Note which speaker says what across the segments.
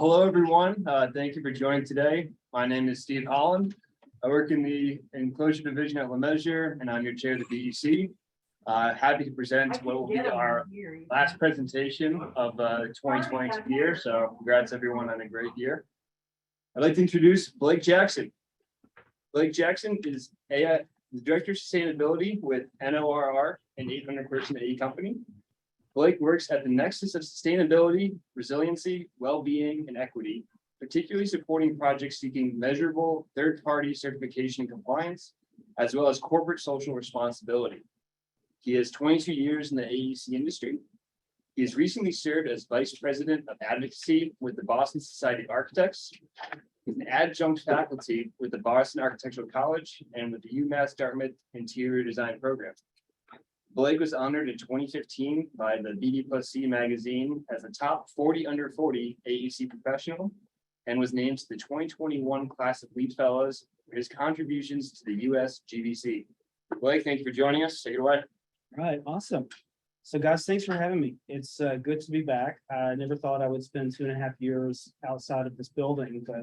Speaker 1: Hello, everyone. Thank you for joining today. My name is Steve Holland. I work in the Enclosure division at Enclosure, and I'm your chair of the BEC. Happy to present what will be our last presentation of the 2022 year. So congrats everyone on a great year. I'd like to introduce Blake Jackson. Blake Jackson is the Director of Sustainability with NORR, an 800-person AE company. Blake works at the nexus of sustainability, resiliency, well-being, and equity, particularly supporting projects seeking measurable third-party certification and compliance, as well as corporate social responsibility. He has 22 years in the AEC industry. He has recently served as Vice President of Advocacy with the Boston Society of Architects. He's an adjunct faculty with the Boston Architectural College and with the UMass Dartmouth Interior Design Program. Blake was honored in 2015 by the BD+C magazine as a top 40 under 40 AEC professional and was named to the 2021 class of LEAP Fellows for his contributions to the US GBC. Blake, thank you for joining us. Take it away.
Speaker 2: All right, awesome. So guys, thanks for having me. It's good to be back. I never thought I would spend 2.5 years outside of this building, but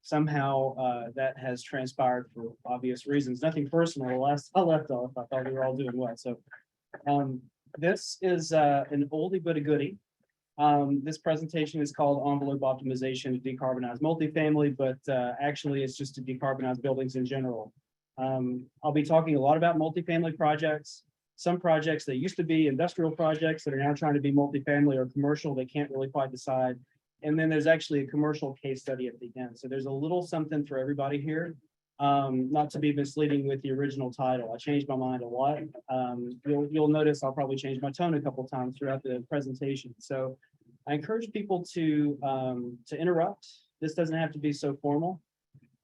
Speaker 2: somehow that has transpired for obvious reasons. Nothing personal. The last I left off, I thought we were all doing well. So this is an oldie but a goodie. This presentation is called Envelope Optimization to Decarbonize Multifamily, but actually it's just to decarbonize buildings in general. I'll be talking a lot about multifamily projects, some projects that used to be industrial projects that are now trying to be multifamily or commercial. They can't really quite decide. And then there's actually a commercial case study at the end. So there's a little something for everybody here. Not to be misleading with the original title. I changed my mind a lot. You'll notice I'll probably change my tone a couple times throughout the presentation. So I encourage people to interrupt. This doesn't have to be so formal.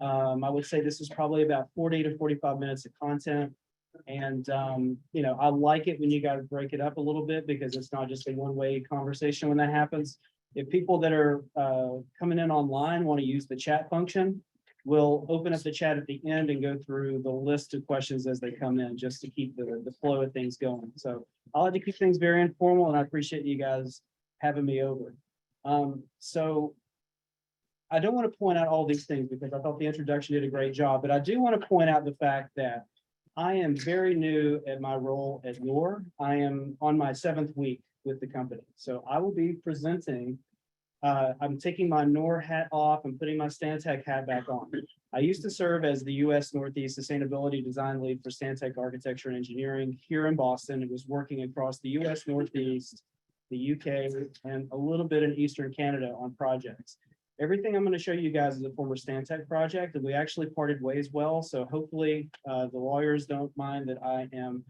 Speaker 2: I would say this is probably about 40 to 45 minutes of content. And you know, I like it when you guys break it up a little bit because it's not just a one-way conversation when that happens. If people that are coming in online want to use the chat function, we'll open up the chat at the end and go through the list of questions as they come in, just to keep the flow of things going. So I like to keep things very informal, and I appreciate you guys having me over. So I don't want to point out all these things because I thought the introduction did a great job, but I do want to point out the fact that I am very new at my role at NOR. I am on my 7th week with the company. So I will be presenting. I'm taking my NOR hat off and putting my Stantec hat back on. I used to serve as the U.S. Northeast Sustainability Design Lead for Stantec Architecture and Engineering here in Boston. It was working across the U.S. Northeast, the UK, and a little bit in Eastern Canada on projects. Everything I'm going to show you guys is a former Stantec project, and we actually parted ways well. So hopefully the lawyers don't mind that I am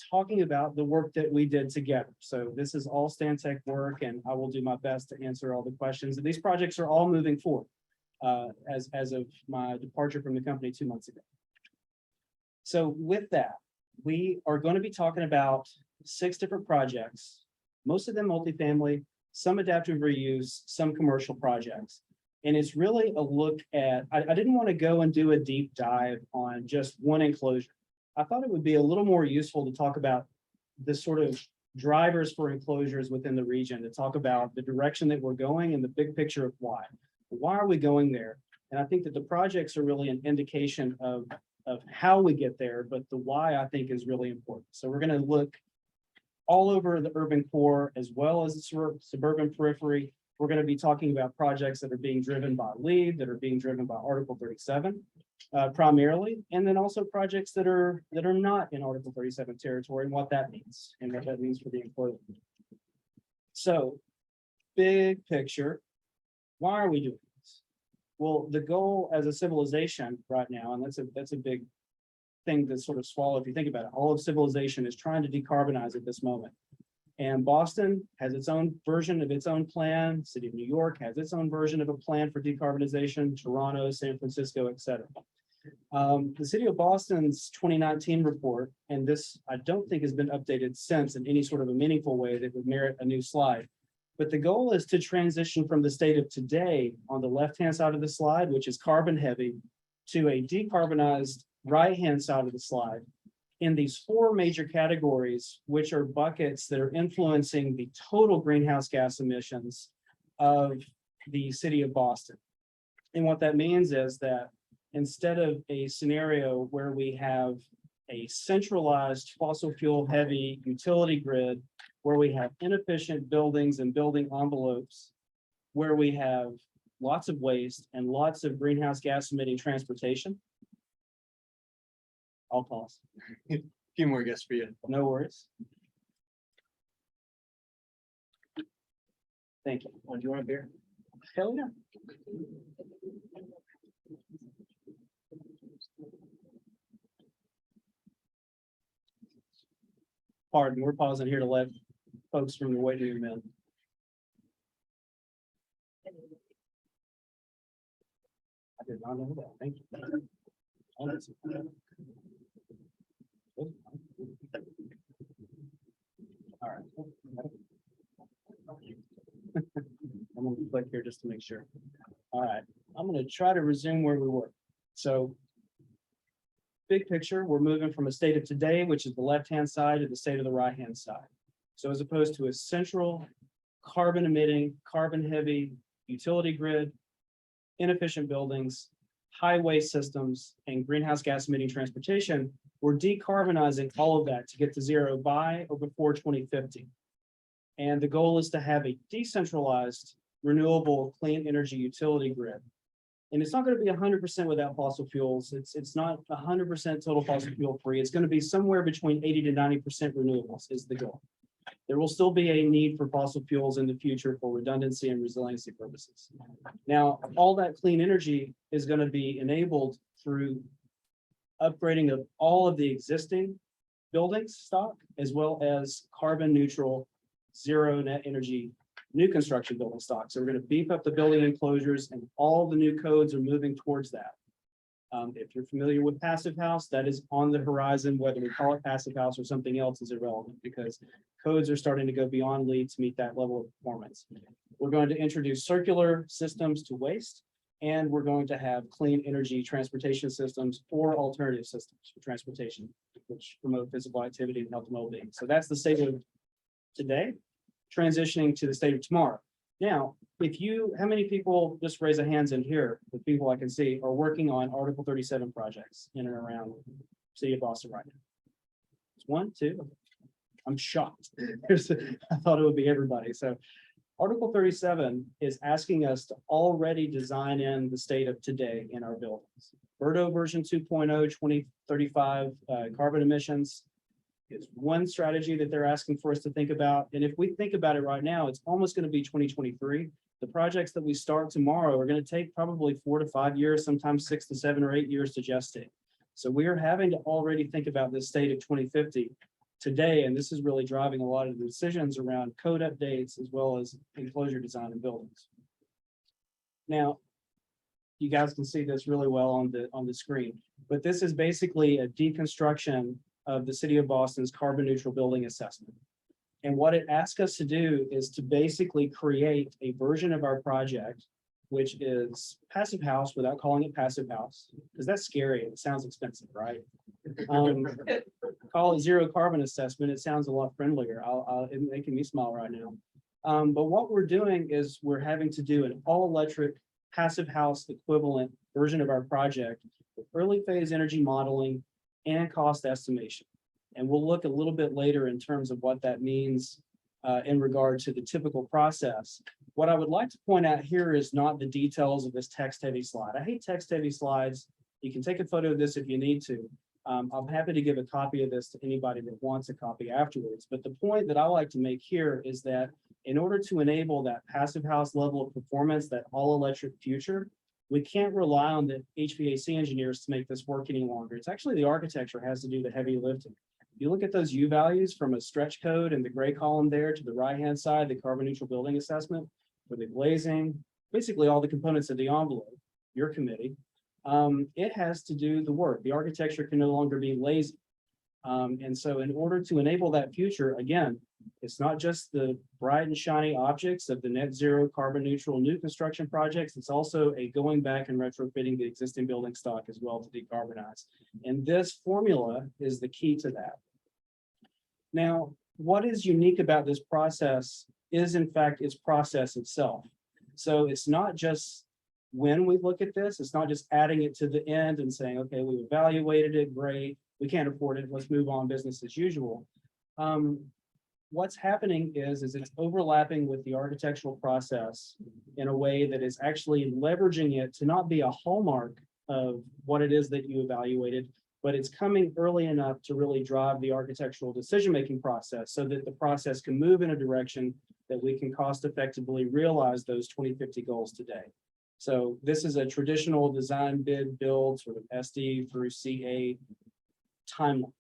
Speaker 2: talking about the work that we did together. So this is all Stantec work, and I will do my best to answer all the questions. And these projects are all moving forward as of my departure from the company 2 months ago. So with that, we are going to be talking about 6 different projects, most of them multifamily, some adaptive reuse, some commercial projects. And it's really a look at, I didn't want to go and do a deep dive on just one enclosure. I thought it would be a little more useful to talk about the sort of drivers for enclosures within the region, to talk about the direction that we're going and the big picture of why. Why are we going there? And I think that the projects are really an indication of how we get there, but the why I think is really important. So we're going to look all over the urban core as well as the suburban periphery. We're going to be talking about projects that are being driven by LEED, that are being driven by Article 37 primarily, and then also projects that are not in Article 37 territory and what that means and what that means for the enclosure. So big picture, why are we doing this? Well, the goal as a civilization right now, and that's a big thing to sort of swallow if you think about it, all of civilization is trying to decarbonize at this moment. And Boston has its own version of its own plan. City of New York has its own version of a plan for decarbonization, Toronto, San Francisco, et cetera. The City of Boston's 2019 report, and this I don't think has been updated since in any sort of a meaningful way that would merit a new slide. But the goal is to transition from the state of today on the left-hand side of the slide, which is carbon heavy, to a decarbonized right-hand side of the slide, in these 4 major categories, which are buckets that are influencing the total greenhouse gas emissions of the city of Boston. And what that means is that instead of a scenario where we have a centralized fossil fuel heavy utility grid, where we have inefficient buildings and building envelopes, where we have lots of waste and lots of greenhouse gas emitting transportation. I'll pause.
Speaker 1: Few more guests for you.
Speaker 2: No worries. Thank you.
Speaker 1: Do you want a beer?
Speaker 2: Hell yeah. Pardon, we're pausing here to let folks from the waiting room in. I did not know that. Thank you. All right. I'm gonna click here just to make sure. All right, I'm gonna try to resume where we were. So big picture, we're moving from a state of today, which is the left-hand side, to the state of the right-hand side. So as opposed to a central carbon emitting, carbon heavy utility grid, inefficient buildings, highway systems, and greenhouse gas emitting transportation, we're decarbonizing all of that to get to zero by or before 2050. And the goal is to have a decentralized, renewable, clean energy utility grid. And it's not going to be 100% without fossil fuels. It's not 100% total fossil fuel free. It's going to be somewhere between 80 to 90% renewables is the goal. There will still be a need for fossil fuels in the future for redundancy and resiliency purposes. Now, all that clean energy is going to be enabled through upgrading of all of the existing building stock, as well as carbon neutral, zero net energy new construction building stock. So we're going to beef up the building enclosures, and all the new codes are moving towards that. If you're familiar with passive house, that is on the horizon. Whether we call it passive house or something else is irrelevant, because codes are starting to go beyond LEED to meet that level of performance. We're going to introduce circular systems to waste, and we're going to have clean energy transportation systems or alternative systems for transportation, which promote physical activity and health and well-being. So that's the state of today, transitioning to the state of tomorrow. Now, how many people, just raise a hands in here, the people I can see, are working on Article 37 projects in and around the city of Boston right now? It's 1, 2. I'm shocked. I thought it would be everybody. So Article 37 is asking us to already design in the state of today in our buildings. Birdo version 2.0, 2035 carbon emissions is one strategy that they're asking for us to think about. And if we think about it right now, it's almost going to be 2023. The projects that we start tomorrow are going to take probably 4 to 5 years, sometimes 6 to 7 or 8 years to gestate. So we are having to already think about this state of 2050 today. And this is really driving a lot of the decisions around code updates, as well as enclosure design in buildings. Now, you guys can see this really well on the screen, but this is basically a deconstruction of the city of Boston's carbon neutral building assessment. And what it asks us to do is to basically create a version of our project, which is passive house without calling it passive house, because that's scary. It sounds expensive, right? Call it zero carbon assessment. It sounds a lot friendlier. It's making me smile right now. But what we're doing is we're having to do an all electric passive house equivalent version of our project with early phase energy modeling and cost estimation. And we'll look a little bit later in terms of what that means in regard to the typical process. What I would like to point out here is not the details of this text heavy slide. I hate text heavy slides. You can take a photo of this if you need to. I'm happy to give a copy of this to anybody that wants a copy afterwards. But the point that I like to make here is that in order to enable that passive house level of performance, that all electric future, we can't rely on the HVAC engineers to make this work any longer. It's actually the architecture has to do the heavy lifting. If you look at those U values from a stretch code and the gray column there to the right-hand side, the carbon neutral building assessment, for the glazing, basically all the components of the envelope, your committee, it has to do the work. The architecture can no longer be lazy. And so in order to enable that future, again, it's not just the bright and shiny objects of the net zero carbon neutral new construction projects. It's also a going back and retrofitting the existing building stock as well to decarbonize. And this formula is the key to that. Now, what is unique about this process is in fact its process itself. So it's not just when we look at this, it's not just adding it to the end and saying, okay, we evaluated it, great, we can't afford it, let's move on, business as usual. What's happening is it's overlapping with the architectural process in a way that is actually leveraging it to not be a hallmark of what it is that you evaluated, but it's coming early enough to really drive the architectural decision-making process so that the process can move in a direction that we can cost effectively realize those 2050 goals today. So this is a traditional design bid build sort of SD through CA timeline.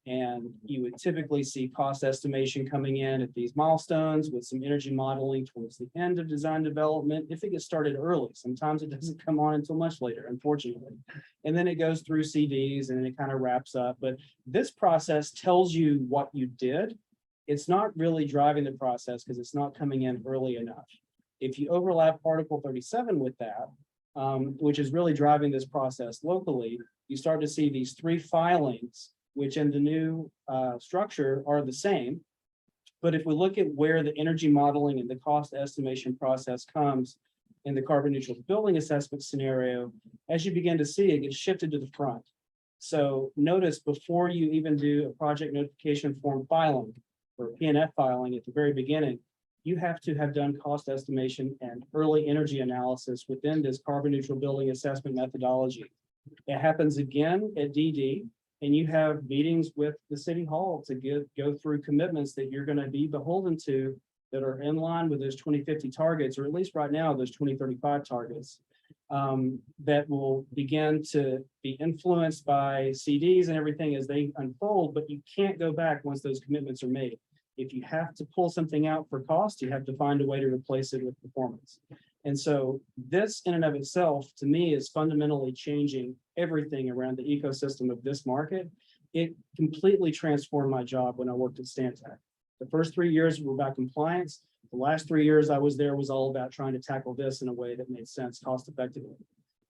Speaker 2: And you would typically see cost estimation coming in at these milestones with some energy modeling towards the end of design development. If it gets started early, sometimes it doesn't come on until much later, unfortunately. And then it goes through CDs and it kind of wraps up. But this process tells you what you did. It's not really driving the process because it's not coming in early enough. If you overlap Article 37 with that, which is really driving this process locally, you start to see these three filings which in the new structure are the same. But if we look at where the energy modeling and the cost estimation process comes in the carbon neutral building assessment scenario, as you begin to see, it gets shifted to the front. So notice before you even do a project notification form filing or PNF filing at the very beginning, you have to have done cost estimation and early energy analysis within this carbon neutral building assessment methodology. It happens again at DD. And you have meetings with the city hall to go through commitments that you're going to be beholden to that are in line with those 2050 targets, or at least right now, those 2035 targets that will begin to be influenced by CDs and everything as they unfold, but you can't go back once those commitments are made. If you have to pull something out for cost, you have to find a way to replace it with performance. And so this in and of itself, to me, is fundamentally changing everything around the ecosystem of this market. It completely transformed my job when I worked at Stantec. The first 3 years were about compliance. The last 3 years I was there was all about trying to tackle this in a way that made sense cost effectively.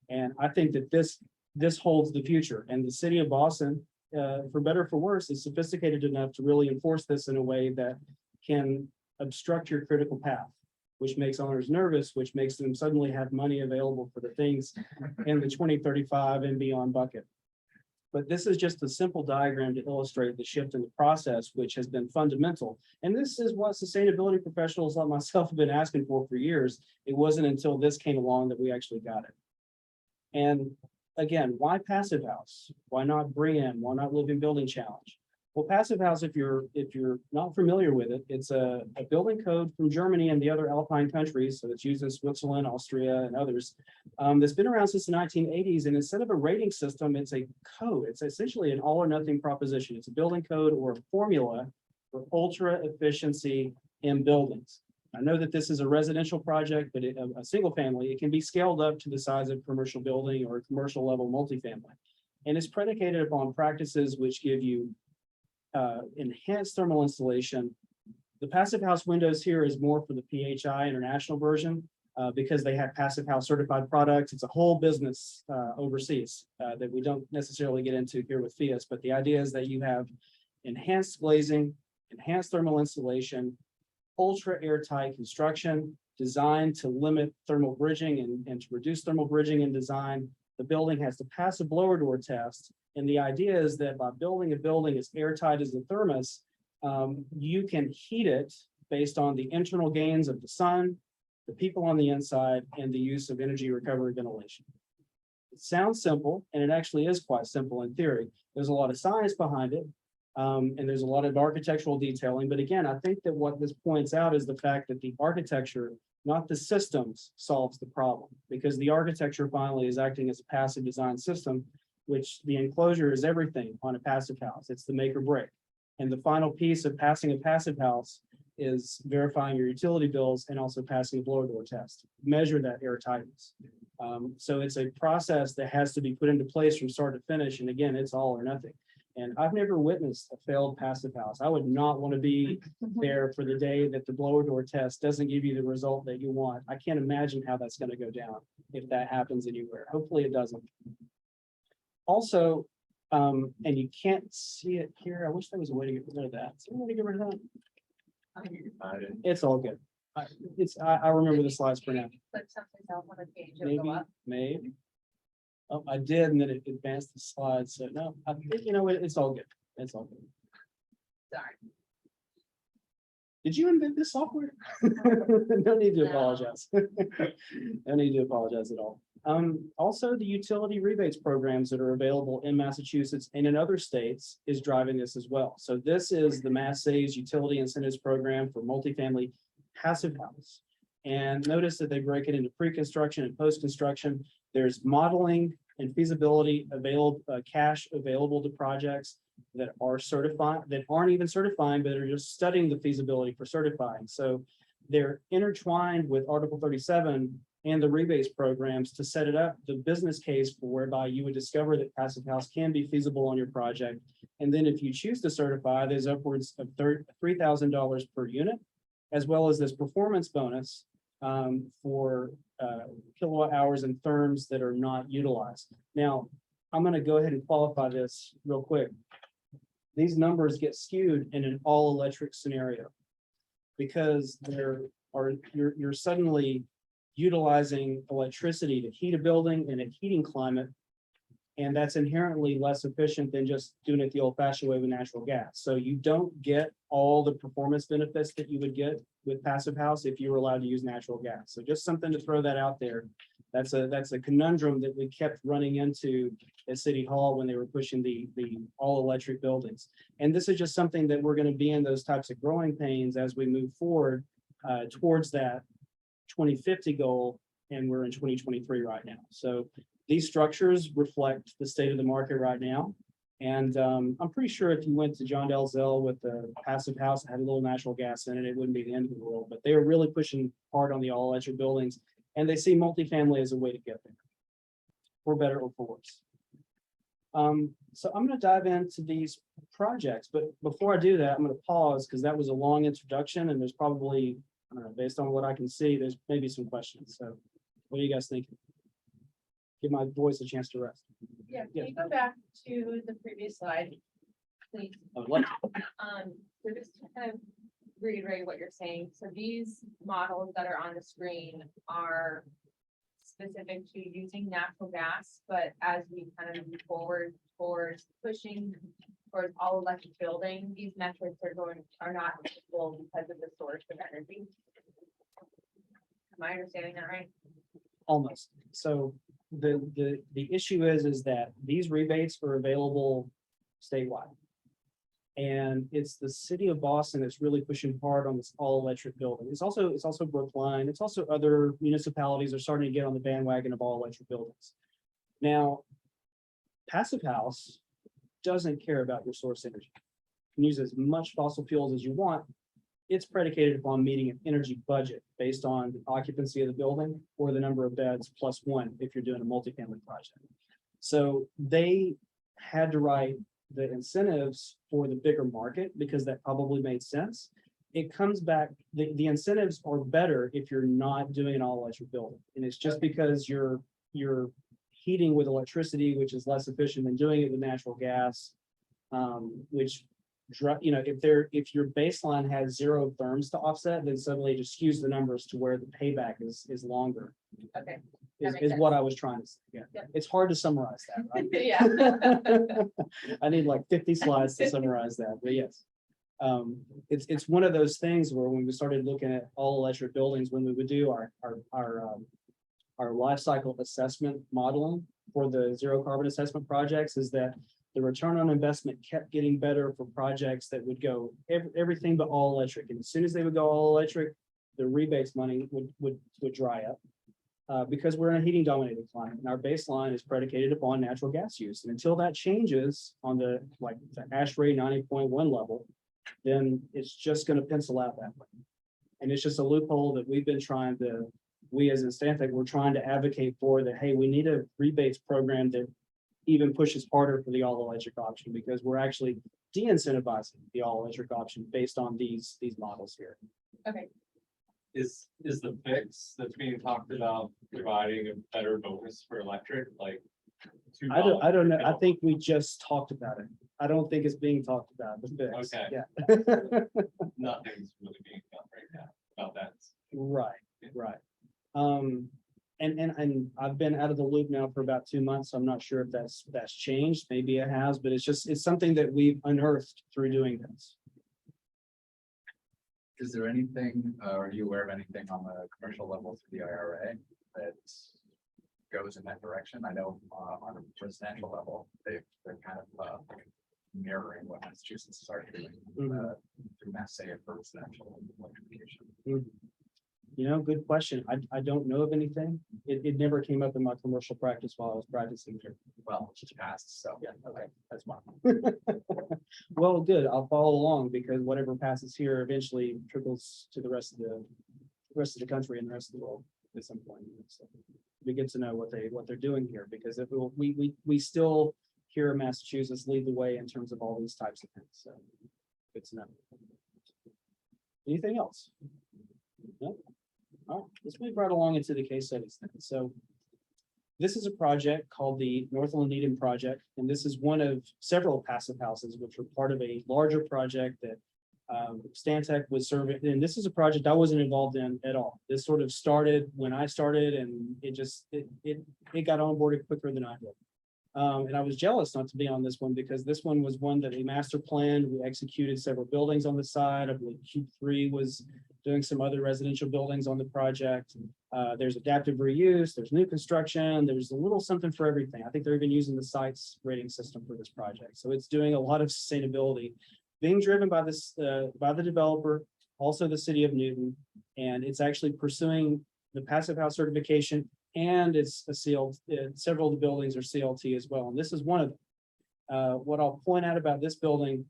Speaker 2: And I think that this holds the future. And the city of Boston, for better or for worse, is sophisticated enough to really enforce this in a way that can obstruct your critical path, which makes owners nervous, which makes them suddenly have money available for the things in the 2035 and beyond bucket. But this is just a simple diagram to illustrate the shift in the process, which has been fundamental. And this is what sustainability professionals like myself have been asking for years. It wasn't until this came along that we actually got it. And again, why Passive House? Why not BREEAM? Why not Living Building Challenge? Well, Passive House, if you're not familiar with it, it's a building code from Germany and the other Alpine countries. So it's used in Switzerland, Austria, and others. That's been around since the 1980s. And instead of a rating system, it's a code. It's essentially an all or nothing proposition. It's a building code or a formula for ultra efficiency in buildings. I know that this is a residential project, but a single family, it can be scaled up to the size of a commercial building or a commercial level multifamily. And it's predicated upon practices which give you enhanced thermal insulation. The Passive House windows here is more for the PHI international version because they have Passive House certified products. It's a whole business overseas that we don't necessarily get into here with FIAS, but the idea is that you have enhanced glazing, enhanced thermal insulation, ultra airtight construction designed to limit thermal bridging and to reduce thermal bridging in design. The building has to pass a blower door test. And the idea is that by building a building as airtight as the thermos, you can heat it based on the internal gains of the sun, the people on the inside, and the use of energy recovery ventilation. It sounds simple, and it actually is quite simple in theory. There's a lot of science behind it, and there's a lot of architectural detailing. But again, I think that what this points out is the fact that the architecture, not the systems, solves the problem, because the architecture finally is acting as a passive design system, which the enclosure is everything on a passive house. It's the make or break. And the final piece of passing a passive house is verifying your utility bills and also passing a blower door test, measure that air tightness. So it's a process that has to be put into place from start to finish. And again, it's all or nothing. And I've never witnessed a failed passive house. I would not want to be there for the day that the blower door test doesn't give you the result that you want. I can't imagine how that's going to go down if that happens anywhere. Hopefully it doesn't. Also, and you can't see it here. I wish there was a way to get rid of that. Is there a way to get rid of that? It's all good. I remember the slides for now.
Speaker 3: Put something else on the page, it'll go
Speaker 2: Maybe,
Speaker 3: up.
Speaker 2: maybe. Oh, I did, and then it advanced the slides, so no, you know, it's all good. It's all good.
Speaker 3: Sorry.
Speaker 2: Did you invent this software? No need to
Speaker 3: No.
Speaker 2: apologize. No need to apologize at all. Also, the utility rebates programs that are available in Massachusetts and in other states is driving this as well. So this is the Mass Saves Utility Incentives Program for multifamily passive house. And notice that they break it into pre-construction and post-construction. There's modeling and feasibility available, cash available to projects that are certified, that aren't even certifying, but are just studying the feasibility for certifying. So they're intertwined with Article 37 and the rebates programs to set it up, the business case for whereby you would discover that passive house can be feasible on your project. And then if you choose to certify, there's upwards of $3,000 per unit, as well as this performance bonus for kilowatt hours and therms that are not utilized. Now, I'm going to go ahead and qualify this real quick. These numbers get skewed in an all-electric scenario because you're suddenly utilizing electricity to heat a building in a heating climate, and that's inherently less efficient than just doing it the old-fashioned way with natural gas. So you don't get all the performance benefits that you would get with passive house if you were allowed to use natural gas. So just something to throw that out there. That's a conundrum that we kept running into at City Hall when they were pushing the all-electric buildings. And this is just something that we're going to be in those types of growing pains as we move forward towards that 2050 goal, and we're in 2023 right now. So these structures reflect the state of the market right now. And I'm pretty sure if you went to John Dalzell with the passive house that had a little natural gas in it, it wouldn't be the end of the world. But they are really pushing hard on the all-electric buildings, and they see multifamily as a way to get there, for better or for worse. So I'm going to dive into these projects, but before I do that, I'm going to pause because that was a long introduction, and there's probably, I don't know, based on what I can see, there's maybe some questions. So what do you guys think? Give my voice a chance to rest.
Speaker 3: Yeah, can you go back to the previous slide, please?
Speaker 2: I would like to.
Speaker 3: So just to kind of reiterate what you're saying, so these models that are on the screen are specific to using natural gas, but as we kind of move forward towards pushing towards all electric building, these metrics are not equal because of the source of energy. Am I understanding that right?
Speaker 2: Almost. So the issue is that these rebates are available statewide. And it's the city of Boston that's really pushing hard on this all-electric building. It's also Brookline. It's also other municipalities are starting to get on the bandwagon of all-electric buildings. Now, passive house doesn't care about your source energy. You can use as much fossil fuels as you want. It's predicated upon meeting an energy budget based on the occupancy of the building or the number of beds plus one if you're doing a multifamily project. So they had to write the incentives for the bigger market because that probably made sense. It comes back, the incentives are better if you're not doing an all-electric building. And it's just because you're heating with electricity, which is less efficient than doing it with natural gas, which, you know, if your baseline has 0 therms to offset, then suddenly it just skews the numbers to where the payback is longer.
Speaker 3: Okay.
Speaker 2: Is what I was trying to say. Yeah.
Speaker 3: Yep.
Speaker 2: It's hard to summarize that, right?
Speaker 3: Yeah.
Speaker 2: I need like 50 slides to summarize that, but yes. It's one of those things where when we started looking at all electric buildings, when we would do our life cycle assessment modeling for the zero carbon assessment projects, is that the return on investment kept getting better for projects that would go everything but all electric. And as soon as they would go all electric, the rebates money would dry up. Because we're in a heating dominated climate and our baseline is predicated upon natural gas use. And until that changes on the ASHRAE 90.1 level, then it's just going to pencil out that way. And it's just a loophole that we've been trying to, we as in Stantec, we're trying to advocate for that, hey, we need a rebates program that even pushes harder for the all electric option, because we're actually de-incentivizing the all electric option based on these models here.
Speaker 3: Okay.
Speaker 4: Is the fix that's being talked about providing a better bonus for electric, like?
Speaker 2: I don't know. I think we just talked about it. I don't think it's being talked about. The fix.
Speaker 4: Okay.
Speaker 2: Yeah.
Speaker 4: Nothing's really being done right now about that.
Speaker 2: Right, right. And I've been out of the loop now for about 2 months. So I'm not sure if that's changed. Maybe it has, but it's something that we've unearthed through doing this.
Speaker 5: Is there anything, are you aware of anything on the commercial level through the IRA that goes in that direction? I know on a residential level, they're kind of mirroring what Massachusetts is already doing through Mass Save for residential electrification.
Speaker 2: You know, good question. I don't know of anything. It never came up in my commercial practice while I was practicing here.
Speaker 5: Well, it's just passed, so.
Speaker 2: Yeah, okay, that's fine. Well, good. I'll follow along because whatever passes here eventually trickles to the rest of the country and the rest of the world at some point. So we get to know what they're doing here because it will, we still here in Massachusetts lead the way in terms of all these types of things. So good to know. Anything else? No? All right, let's move right along into the case studies then. So this is a project called the Northland Eden Project, and this is one of several passive houses, which were part of a larger project that Stantec was serving. And this is a project I wasn't involved in at all. This sort of started when I started, and it got onboarded quicker than I did. And I was jealous not to be on this one because this one was one that a master planned. We executed several buildings on the side. I believe Q3 was doing some other residential buildings on the project. There's adaptive reuse, there's new construction, there's a little something for everything. I think they're even using the sites rating system for this project. So it's doing a lot of sustainability, being driven by the developer, also the city of Newton, and it's actually pursuing the passive house certification, and it's a CLT, several of the buildings are CLT as well, and this is one of them. What I'll point out about this building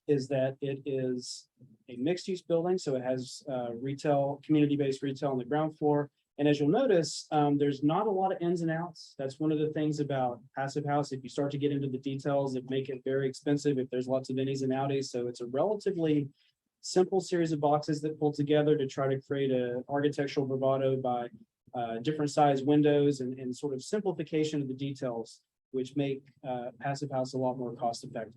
Speaker 2: is that it is a mixed-use building, so it has retail, community-based retail on the ground floor. And as you'll notice, there's not a lot of ins and outs. That's one of the things about passive house. If you start to get into the details, it make it very expensive if there's lots of innies and outies. So it's a relatively simple series of boxes that pull together to try to create an architectural bravado by different size windows and sort of simplification of the details, which make passive house a lot more cost effective.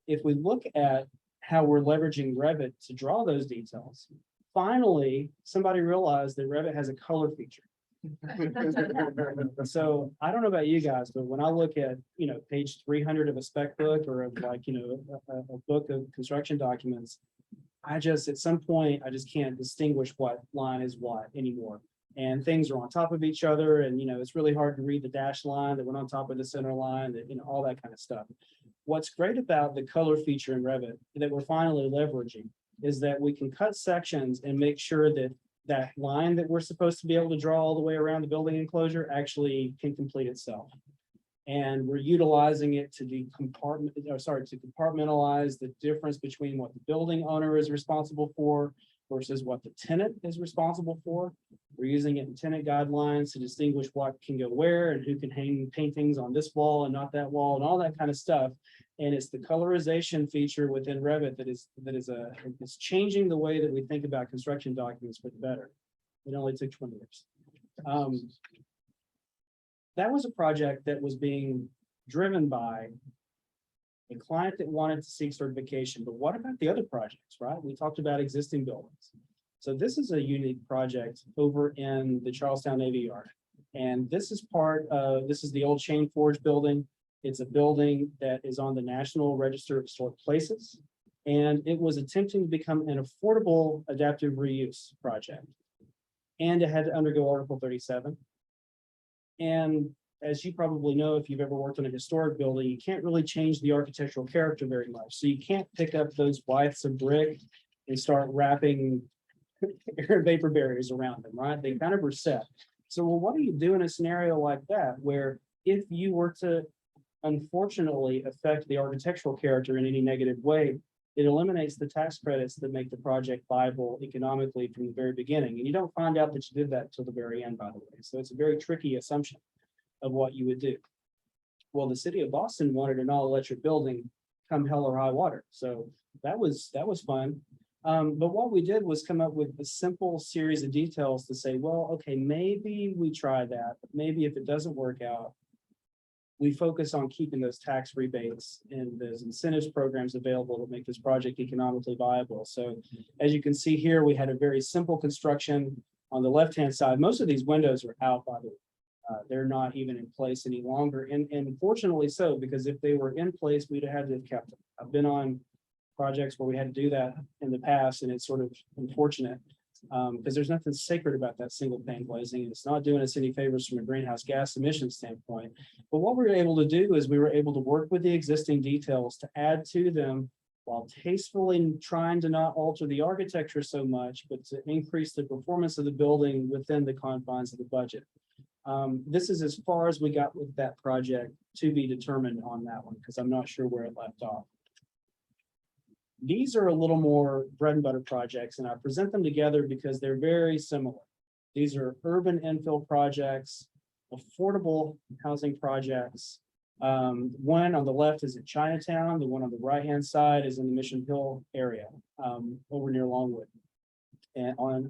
Speaker 2: If we look at how we're leveraging Revit to draw those details, finally, somebody realized that Revit has a color feature. So I don't know about you guys, but when I look at, page 300 of a spec book or of a book of construction documents, at some point, I just can't distinguish what line is what anymore. And things are on top of each other. And, it's really hard to read the dash line that went on top of the center line, that, all that kind of stuff. What's great about the color feature in Revit that we're finally leveraging is that we can cut sections and make sure that that line that we're supposed to be able to draw all the way around the building enclosure actually can complete itself. And we're utilizing it to compartmentalize the difference between what the building owner is responsible for versus what the tenant is responsible for. We're using it in tenant guidelines to distinguish what can go where and who can hang paintings on this wall and not that wall and all that kind of stuff. And it's the colorization feature within Revit that is changing the way that we think about construction documents for the better. It only took 20 years. That was a project that was being driven by a client that wanted to seek certification. But what about the other projects, right? We talked about existing buildings. So this is a unique project over in the Charlestown Navy Yard. And this is the old Chain Forge building. It's a building that is on the National Register of Historic Places. And it was attempting to become an affordable adaptive reuse project. And it had to undergo Article 37. And as you probably know, if you've ever worked on a historic building, you can't really change the architectural character very much. So you can't pick up those withes of brick and start wrapping air and vapor barriers around them, right? They kind of are set. So, well, what do you do in a scenario like that, where if you were to unfortunately affect the architectural character in any negative way, it eliminates the tax credits that make the project viable economically from the very beginning. And you don't find out that you did that till the very end, by the way. So it's a very tricky assumption of what you would do. Well, the city of Boston wanted an all-electric building come hell or high water. So that was fun. But what we did was come up with a simple series of details to say, well, okay, maybe we try that, but maybe if it doesn't work out, we focus on keeping those tax rebates and those incentives programs available to make this project economically viable. So as you can see here, we had a very simple construction on the left-hand side. Most of these windows are out, by the way. They're not even in place any longer. And fortunately so, because if they were in place, we'd have had to have kept them. I've been on projects where we had to do that in the past, and it's sort of unfortunate. Because there's nothing sacred about that single pane glazing. It's not doing us any favors from a greenhouse gas emission standpoint. But what we were able to do is we were able to work with the existing details to add to them while tastefully trying to not alter the architecture so much, but to increase the performance of the building within the confines of the budget. This is as far as we got with that project, to be determined on that one, because I'm not sure where it left off. These are a little more bread and butter projects, and I present them together because they're very similar. These are urban infill projects, affordable housing projects. One on the left is in Chinatown. The one on the right-hand side is in the Mission Hill area, over near Longwood, and on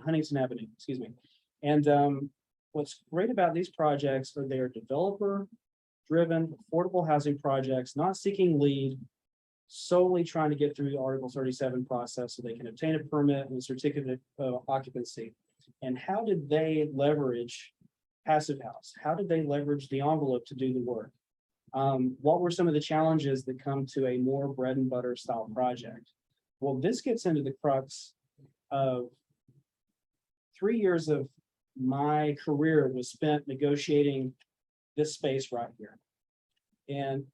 Speaker 2: Huntington Avenue, excuse me. And what's great about these projects are they are developer-driven, affordable housing projects, not seeking lead, solely trying to get through the Article 37 process so they can obtain a permit and a certificate of occupancy. And how did they leverage Passive House? How did they leverage the envelope to do the work? What were some of the challenges that come to a more bread and butter style project? Well, this gets into the crux of 3 years of my career was spent negotiating this space right here. And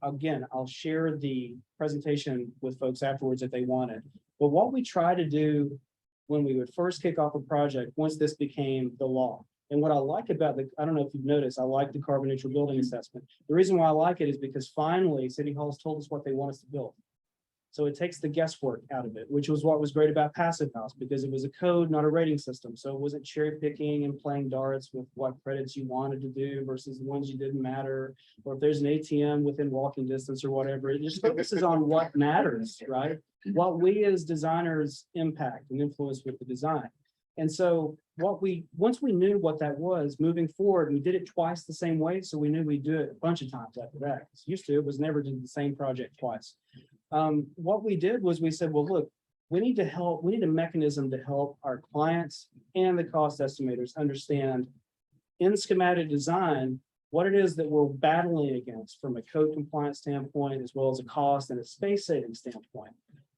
Speaker 2: again, I'll share the presentation with folks afterwards if they want it. But what we try to do when we would first kick off a project, once this became the law, and what I like about I don't know if you've noticed, I like the carbon neutral building assessment. The reason why I like it is because finally City Hall's told us what they want us to build. So it takes the guesswork out of it, which was what was great about Passive House, because it was a code, not a rating system. So it wasn't cherry picking and playing darts with what credits you wanted to do versus the ones you didn't matter, or if there's an ATM within walking distance or whatever. It just focuses on what matters, right? What we as designers impact and influence with the design. And so once we knew what that was moving forward, we did it twice the same way. So we knew we'd do it a bunch of times after that. Used to, it was never do the same project twice. What we did was we said, well, look, we need a mechanism to help our clients and the cost estimators understand in schematic design what it is that we're battling against from a code compliance standpoint, as well as a cost and a space saving standpoint.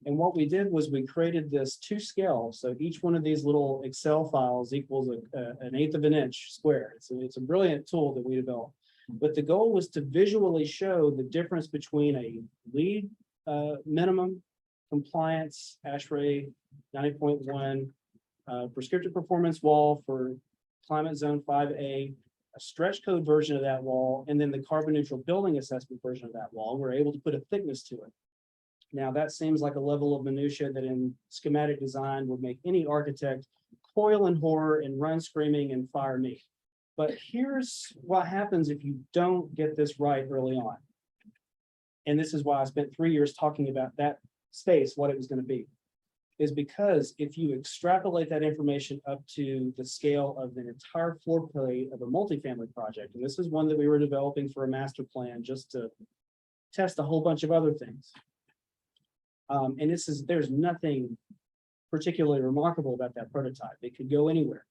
Speaker 2: And what we did was we created this to scale. So each one of these little Excel files equals an eighth of an inch square. It's a brilliant tool that we developed. But the goal was to visually show the difference between a LEED minimum compliance ASHRAE 90.1 prescriptive performance wall for climate zone 5A, a stretch code version of that wall, and then the carbon neutral building assessment version of that wall. We're able to put a thickness to it. Now that seems like a level of minutia that in schematic design would make any architect coil in horror and run screaming and fire me. But here's what happens if you don't get this right early on. And this is why I spent 3 years talking about that space, what it was going to be, is because if you extrapolate that information up to the scale of the entire floor plate of a multifamily project, and this is one that we were developing for a master plan just to test a whole bunch of other things. And there's nothing particularly remarkable about that prototype. It could go anywhere.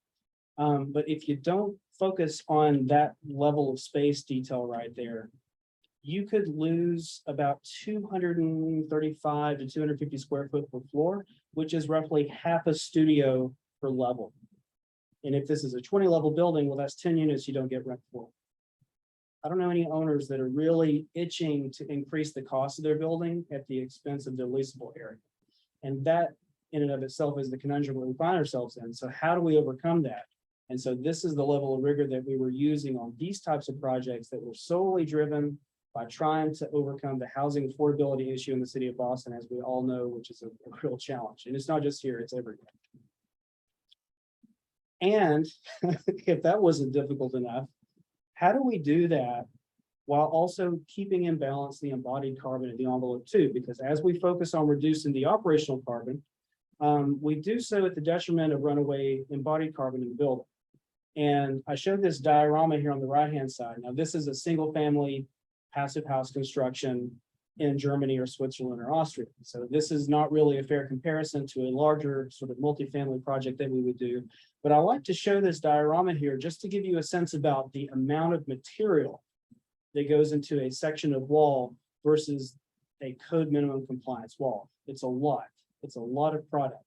Speaker 2: But if you don't focus on that level of space detail right there, you could lose about 235 to 250 square foot per floor, which is roughly half a studio per level. And if this is a 20 level building, well, that's 10 units you don't get rent for. I don't know any owners that are really itching to increase the cost of their building at the expense of their leasable area. And that in and of itself is the conundrum we find ourselves in. So how do we overcome that? And so this is the level of rigor that we were using on these types of projects that were solely driven by trying to overcome the housing affordability issue in the city of Boston, as we all know, which is a real challenge. And it's not just here, it's everywhere. And if that wasn't difficult enough, how do we do that while also keeping in balance the embodied carbon in the envelope too? Because as we focus on reducing the operational carbon, we do so at the detriment of runaway embodied carbon in the building. And I showed this diorama here on the right-hand side. Now, this is a single-family passive house construction in Germany or Switzerland or Austria. So this is not really a fair comparison to a larger sort of multifamily project that we would do. But I like to show this diorama here just to give you a sense about the amount of material that goes into a section of wall versus a code minimum compliance wall. It's a lot. It's a lot of product.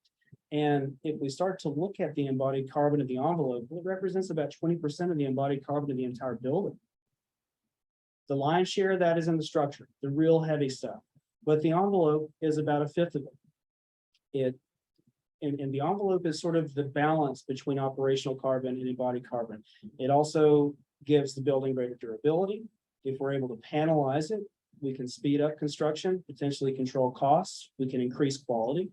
Speaker 2: And if we start to look at the embodied carbon of the envelope, it represents about 20% of the embodied carbon of the entire building. The lion's share of that is in the structure, the real heavy stuff. But the envelope is about a fifth of it. And the envelope is sort of the balance between operational carbon and embodied carbon. It also gives the building greater durability. If we're able to panelize it, we can speed up construction, potentially control costs. We can increase quality.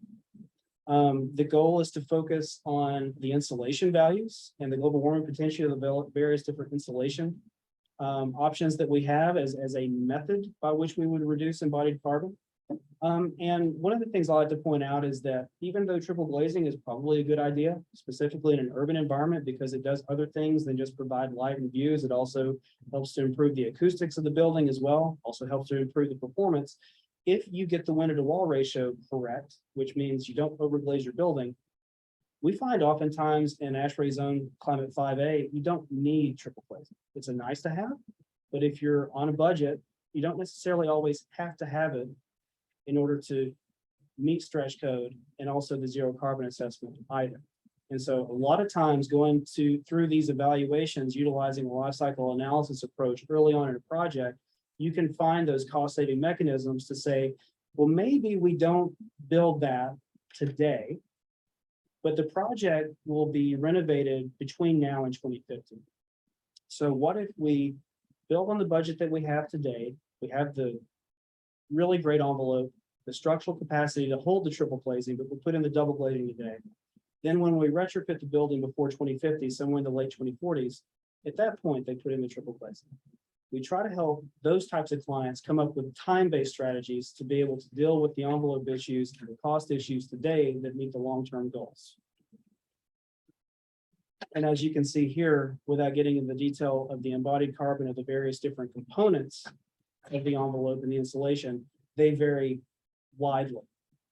Speaker 2: The goal is to focus on the insulation values and the global warming potential of the various different insulation options that we have as a method by which we would reduce embodied carbon. And one of the things I like to point out is that even though triple glazing is probably a good idea, specifically in an urban environment, because it does other things than just provide light and views, it also helps to improve the acoustics of the building as well, also helps to improve the performance. If you get the window to wall ratio correct, which means you don't overglaze your building, we find oftentimes in ASHRAE zone climate 5A, you don't need triple glazing. It's a nice to have, but if you're on a budget, you don't necessarily always have to have it in order to meet stretch code and also the zero carbon assessment either. And so a lot of times going through these evaluations, utilizing a life cycle analysis approach early on in a project, you can find those cost saving mechanisms to say, well, maybe we don't build that today, but the project will be renovated between now and 2050. So what if we build on the budget that we have today? We have the really great envelope, the structural capacity to hold the triple glazing, but we'll put in the double glazing today. Then when we retrofit the building before 2050, somewhere in the late 2040s, at that point, they put in the triple glazing. We try to help those types of clients come up with time-based strategies to be able to deal with the envelope issues and the cost issues today that meet the long-term goals. And as you can see here, without getting into the detail of the embodied carbon of the various different components of the envelope and the insulation, they vary widely.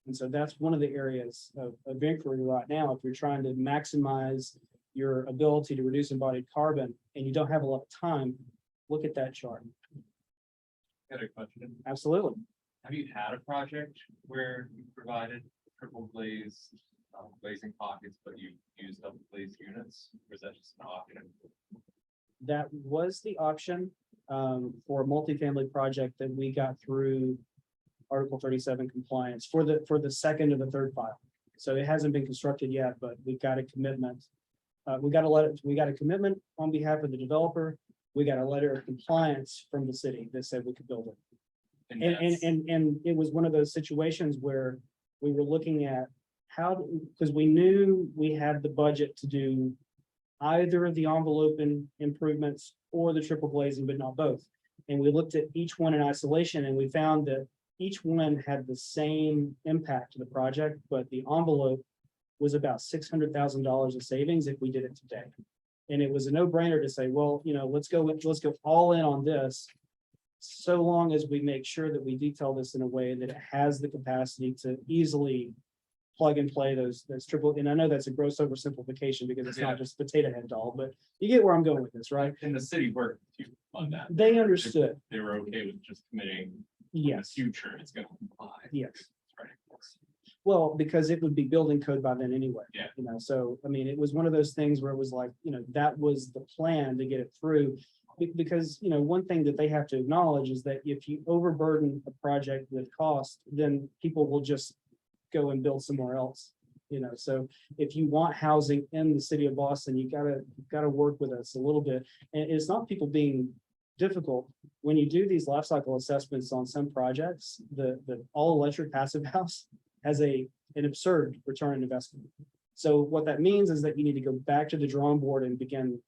Speaker 2: And so that's one of the areas of inquiry right now. If you're trying to maximize your ability to reduce embodied carbon and you don't have a lot of time, look at that chart.
Speaker 4: Got a question.
Speaker 2: Absolutely.
Speaker 4: Have you had a project where you provided triple glaze glazing pockets, but you used double glazed units? Or is that just an option?
Speaker 2: That was the option for a multifamily project that we got through Article 37 compliance for the second or the third file. So it hasn't been constructed yet, but we've got a commitment. We got a commitment on behalf of the developer. We got a letter of compliance from the city that said we could build it. And it was one of those situations where we were looking at how, because we knew we had the budget to do either of the envelope improvements or the triple glazing, but not both. And we looked at each one in isolation and we found that each one had the same impact to the project, but the envelope was about $600,000 of savings if we did it today. And it was a no-brainer to say, well, let's go all in on this, so long as we make sure that we detail this in a way that it has the capacity to easily plug and play those triple. And I know that's a gross oversimplification because it's not just potato head doll, but you get where I'm going with this, right?
Speaker 4: And the city worked with you on that.
Speaker 2: They understood.
Speaker 4: They were okay with just committing.
Speaker 2: Yes.
Speaker 4: In the future, it's going to comply.
Speaker 2: Yes.
Speaker 4: Right.
Speaker 2: Well, because it would be building code by then anyway.
Speaker 4: Yeah.
Speaker 2: So, I mean, it was one of those things where it was like, that was the plan to get it through. Because, one thing that they have to acknowledge is that if you overburden a project with cost, then people will just go and build somewhere else. So if you want housing in the city of Boston, you gotta work with us a little bit. And it's not people being difficult. When you do these life cycle assessments on some projects, the all electric passive house has an absurd return on investment. So what that means is that you need to go back to the drawing board and begin,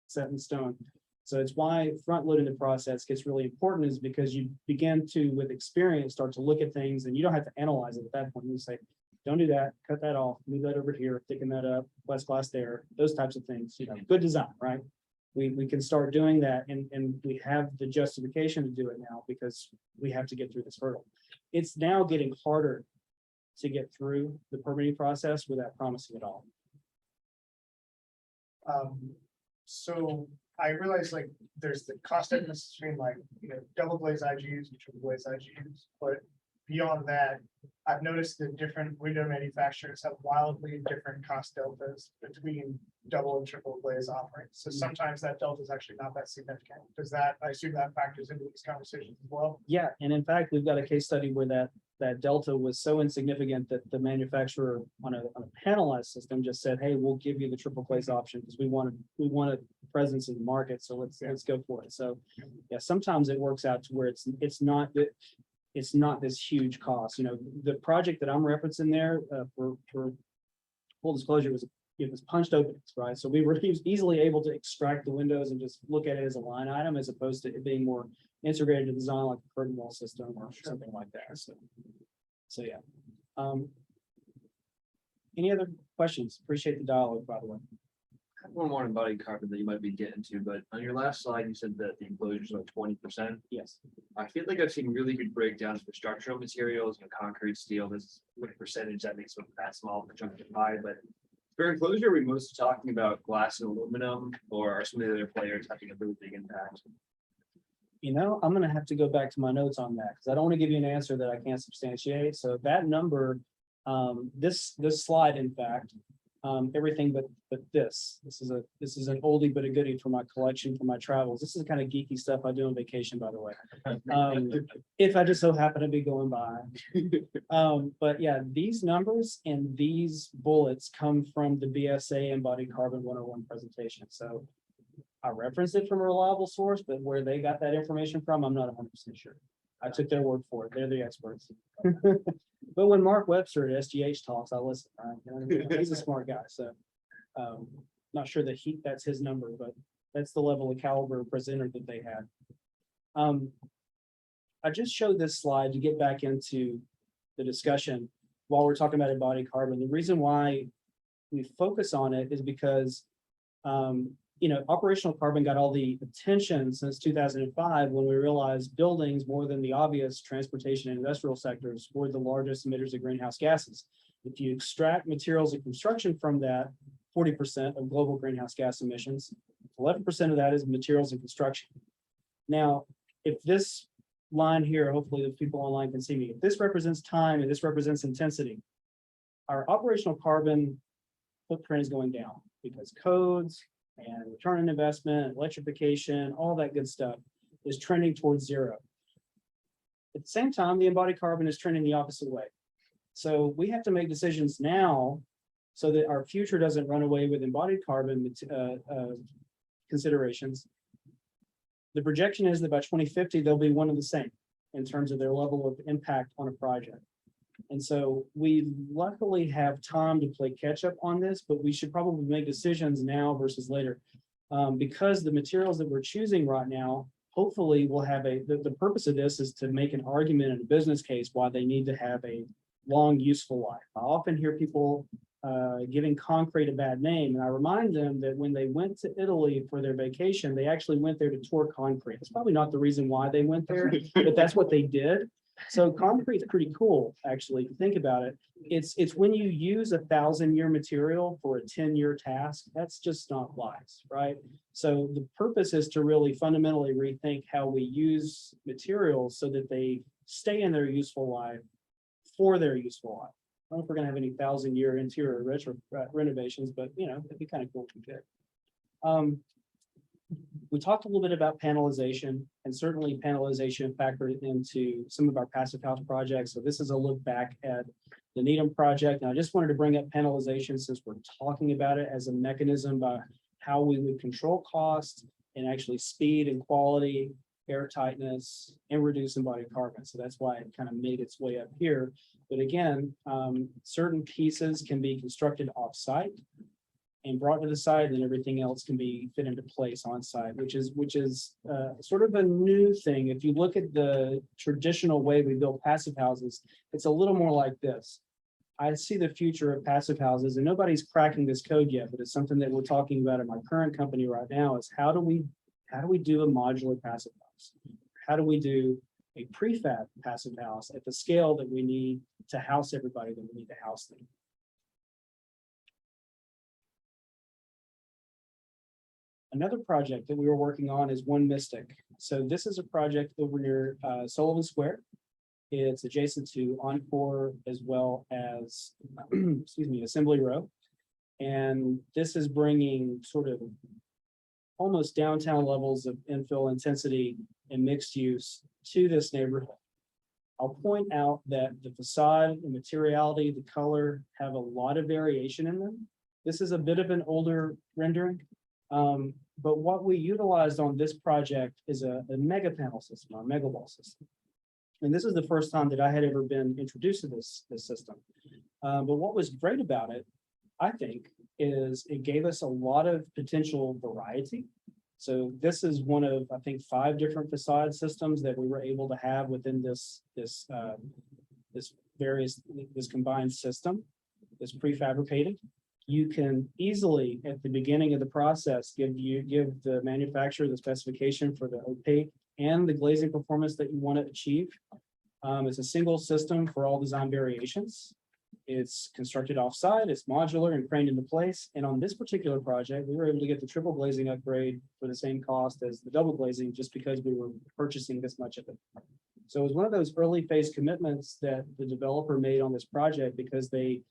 Speaker 2: set in stone. So it's why front loading the process gets really important, is because you begin to, with experience, start to look at things and you don't have to analyze it at that point. You say, don't do that, cut that off, move that over here, thicken that up, plexiglass there, those types of things, good design, right? We can start doing that and we have the justification to do it now because we have to get through this hurdle. It's now getting harder to get through the permitting process without promising it all.
Speaker 6: So I realize like there's the cost difference between like, double glazed IGUs and triple glazed IGUs, but beyond that, I've noticed that different window manufacturers have wildly different cost deltas between double and triple glazed offerings. So sometimes that delta is actually not that significant. Does that, I assume that factors into these conversations as well?
Speaker 2: Yeah, and in fact, we've got a case study where that delta was so insignificant that the manufacturer on a panelized system just said, hey, we'll give you the triple glaze option because we want a presence in the market. So let's go for it. So yeah, sometimes it works out to where it's not this huge cost. The project that I'm referencing there for full disclosure it was punched openings, right? So we were easily able to extract the windows and just look at it as a line item as opposed to it being more integrated to design like a curtain wall system or something like that. So yeah. Any other questions? Appreciate the dialogue, by the way.
Speaker 7: I have one more embodied carbon that you might be getting to, but on your last slide, you said that the enclosure is like 20%.
Speaker 2: Yes.
Speaker 7: I feel like I've seen really good breakdowns for structural materials, concrete, steel, this is what percentage that makes up that small of a chunk of the pie, but for enclosure, are we mostly talking about glass and aluminum, or are some of the other players having a really big impact?
Speaker 2: I'm gonna have to go back to my notes on that because I don't want to give you an answer that I can't substantiate. So that number, this slide, in fact, everything but this is an oldie but a goodie for my collection, for my travels. This is the kind of geeky stuff I do on vacation, by the way. If I just so happen to be going by. But yeah, these numbers and these bullets come from the BSA Embodied Carbon 101 presentation. So I referenced it from a reliable source, but where they got that information from, I'm not 100% sure. I took their word for it. They're the experts. But when Mark Webster at SGH talks, I listen. Right? He's a smart guy, so not sure that that's his number, but that's the level of caliber of presenter that they had. I just showed this slide to get back into the discussion while we're talking about embodied carbon. The reason why we focus on it is because operational carbon got all the attention since 2005 when we realized buildings, more than the obvious transportation and industrial sectors, were the largest emitters of greenhouse gases. If you extract materials and construction from that, 40% of global greenhouse gas emissions, 11% of that is materials and construction. Now, if this line here, hopefully the people online can see me, if this represents time and this represents intensity, our operational carbon footprint is going down because codes and return on investment, electrification, all that good stuff is trending towards zero. At the same time, the embodied carbon is trending the opposite way. So we have to make decisions now so that our future doesn't run away with embodied carbon considerations. The projection is that by 2050, they'll be one and the same in terms of their level of impact on a project. And so we luckily have time to play catch up on this, but we should probably make decisions now versus later. Because the materials that we're choosing right now, hopefully we'll have the purpose of this is to make an argument in a business case why they need to have a long, useful life. I often hear people giving concrete a bad name, and I remind them that when they went to Italy for their vacation, they actually went there to tour concrete. It's probably not the reason why they went there, but that's what they did. So concrete's pretty cool, actually, if you think about it. It's when you use 1,000-year material for a 10-year task, that's just not wise, right? So the purpose is to really fundamentally rethink how we use materials so that they stay in their useful life for their useful life. I don't know if we're gonna have any 1,000-year interior retro renovations, but it'd be kind of cool if we could. We talked a little bit about panelization, and certainly panelization factored into some of our passive house projects. So this is a look back at the Needham project. And I just wanted to bring up panelization since we're talking about it as a mechanism by how we would control costs and actually speed and quality, air tightness, and reduce embodied carbon. So that's why it kind of made its way up here. But again, certain pieces can be constructed off-site and brought to the side, and everything else can be fit into place on site, which is sort of a new thing. If you look at the traditional way we build passive houses, it's a little more like this. I see the future of passive houses, and nobody's cracking this code yet, but it's something that we're talking about in my current company right now is how do we do a modular passive house? How do we do a prefab passive house at the scale that we need to house everybody that we need to house them? Another project that we were working on is One Mystic. So this is a project over near Sullivan Square. It's adjacent to Encore as well as, excuse me, Assembly Row. And this is bringing sort of almost downtown levels of infill intensity and mixed use to this neighborhood. I'll point out that the facade, the materiality, the color have a lot of variation in them. This is a bit of an older rendering. But what we utilized on this project is a mega panel system, or mega wall system. And this is the first time that I had ever been introduced to this system. But what was great about it, I think, is it gave us a lot of potential variety. So this is one of, I think, 5 different facade systems that we were able to have within this combined system, this prefabricated. You can easily, at the beginning of the process, give the manufacturer the specification for the opaque and the glazing performance that you want to achieve. It's a single system for all design variations. It's constructed offsite, it's modular and craned into place. And on this particular project, we were able to get the triple glazing upgrade for the same cost as the double glazing, just because we were purchasing this much of it. So it was one of those early phase commitments that the developer made on this project because they